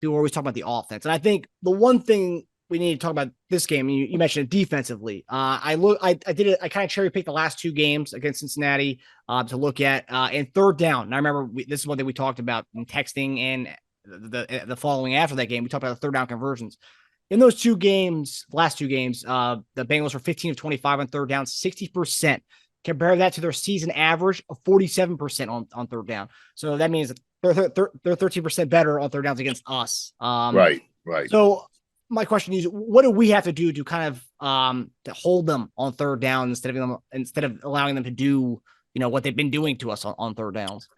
people always talk about the offense. And I think the one thing we need to talk about this game, you mentioned it defensively. I did it. I kind of cherry picked the last two games against Cincinnati to look at and third down. And I remember this is one that we talked about in texting and the following after that game. We talked about the third down conversions. In those two games, last two games, the Bengals were 15 of 25 on third down, 60%. Compare that to their season average of 47% on third down. So that means they're 13% better on third downs against us. Right. So my question is, what do we have to do to kind of to hold them on third down instead of allowing them to do what they've been doing to us on third downs?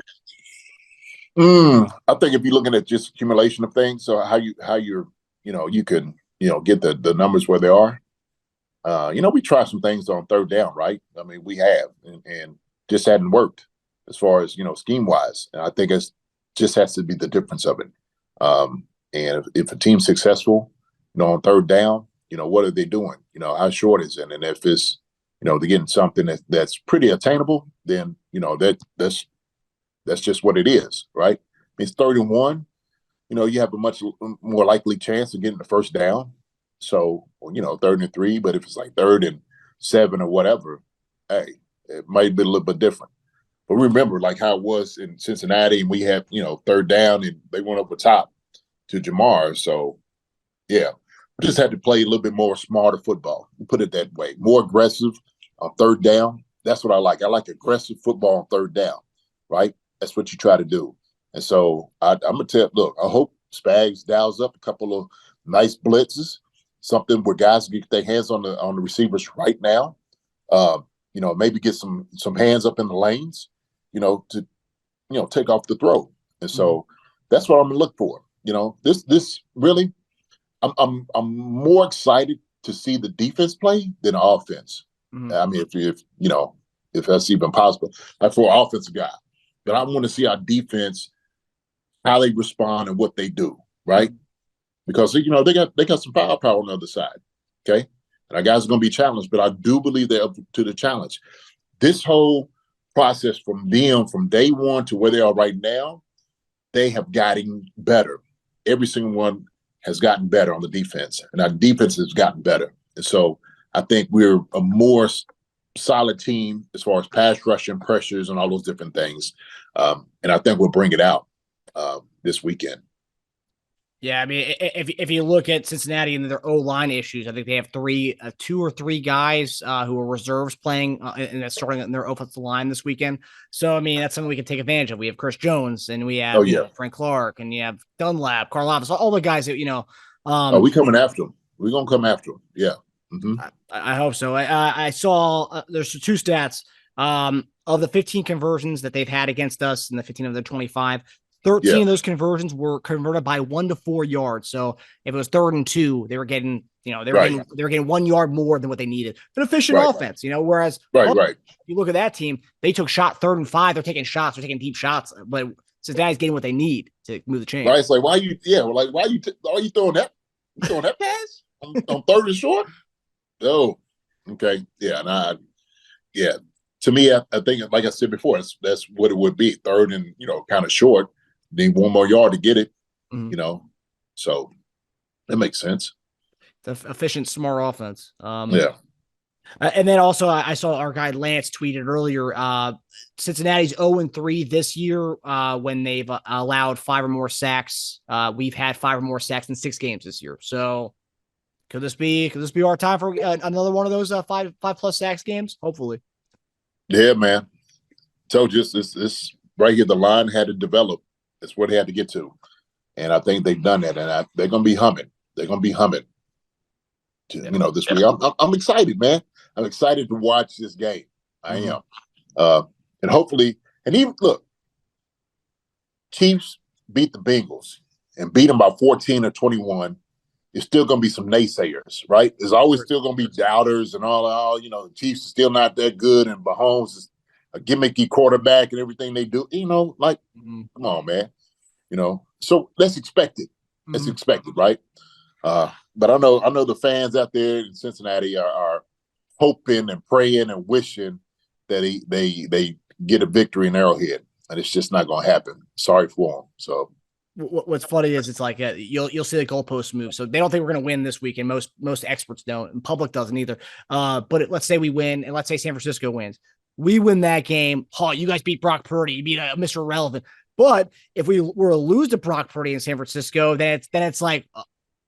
I think if you're looking at just accumulation of things, so how you're you can get the numbers where they are. We tried some things on third down, right? I mean, we have, and just hadn't worked as far as scheme wise. And I think it just has to be the difference of it. And if a team's successful, on third down, what are they doing? How short is it? And if it's they're getting something that's pretty attainable, then that's just what it is, right? It's 31. You have a much more likely chance of getting the first down. So, 3rd and 3, but if it's like 3rd and 7 or whatever, hey, it might be a little bit different. But remember, like how it was in Cincinnati, and we had, third down, and they went over top to Jamar. So, yeah, we just had to play a little bit more smarter football. Put it that way. More aggressive on third down. That's what I like. I like aggressive football on third down, right? That's what you try to do. And so I'm going to look, I hope Spags dials up a couple of nice blitzes, something where guys get their hands on the receivers right now. Maybe get some hands up in the lanes, to take off the throw. And so that's what I'm gonna look for. This really, I'm more excited to see the defense play than the offense. I mean, if that's even possible, like for an offensive guy, but I want to see our defense, how they respond and what they do, right? Because they got some firepower on the other side. Okay. And our guys are going to be challenged, but I do believe they're up to the challenge. This whole process from them from day one to where they are right now, they have gotten better. Every single one has gotten better on the defense, and our defense has gotten better. And so I think we're a more solid team as far as pass rushing pressures and all those different things. And I think we'll bring it out this weekend. Yeah, I mean, if you look at Cincinnati and their O-line issues, I think they have two or three guys who are reserves playing and starting in their offensive line this weekend. So, I mean, that's something we can take advantage of. We have Chris Jones, and we have Frank Clark, and you have Dunlap, Karlaftis, all the guys that we coming after them. We're gonna come after them. Yeah, I hope so. I saw there's two stats of the 15 conversions that they've had against us, and the 15 of the 25. 13 of those conversions were converted by 1 to 4 yards. So if it was 3rd and 2, they were getting, they were getting 1 yard more than what they needed. An efficient offense, whereas if you look at that team, they took shot 3rd and 5. They're taking shots. They're taking deep shots, but Cincinnati's getting what they need to move the chain. Right. It's like, why are you throwing that? You throwing that pass on 3rd and short? Oh, okay. Yeah. To me, I think, like I said before, that's what it would be. 3rd and, kind of short. Need 1 more yard to get it, so that makes sense. The efficient, smart offense. And then also I saw our guy Lance tweeted earlier, Cincinnati's 0-3 this year when they've allowed 5 or more sacks. We've had 5 or more sacks in 6 games this year. So could this be our time for another one of those 5+ sacks games? Hopefully. Yeah, man. Told you this right here. The line had to develop. That's where they had to get to. And I think they've done that. And they're going to be humming. They're going to be humming, this week. I'm excited, man. I'm excited to watch this game. I am. And hopefully, and even, look, Chiefs beat the Bengals and beat them by 14 or 21. There's still going to be some naysayers, right? There's always still going to be doubters and all, the Chiefs are still not that good. And Mahomes is a gimmicky quarterback and everything they do, come on, man, so that's expected. That's expected, right? But I know the fans out there in Cincinnati are hoping and praying and wishing that they get a victory in Arrowhead, and it's just not going to happen. Sorry for them. So What's funny is it's like you'll see the goalposts move. So they don't think we're going to win this weekend. Most experts don't, and public doesn't either. Let's say we win, and let's say San Francisco wins. We win that game. Oh, you guys beat Brock Purdy. You beat Mr. Irrelevant. But if we were to lose to Brock Purdy in San Francisco, then it's like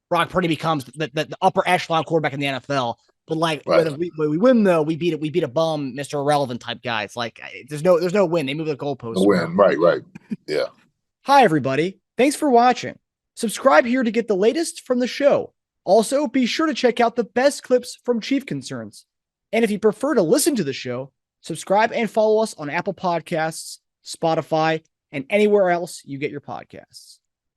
Brock Purdy becomes the upper echelon quarterback in the NFL. But like Right. when we win though, we beat a bum, Mr. Irrelevant type guy. It's like there's no win. They move the goalposts. Win. Right. Yeah. Hi everybody. Thanks for watching. Subscribe here to get the latest from the show. Also, be sure to check out the best clips from Chief Concerns. And if you prefer to listen to the show, subscribe and follow us on Apple Podcasts, Spotify, and anywhere else you get your podcasts.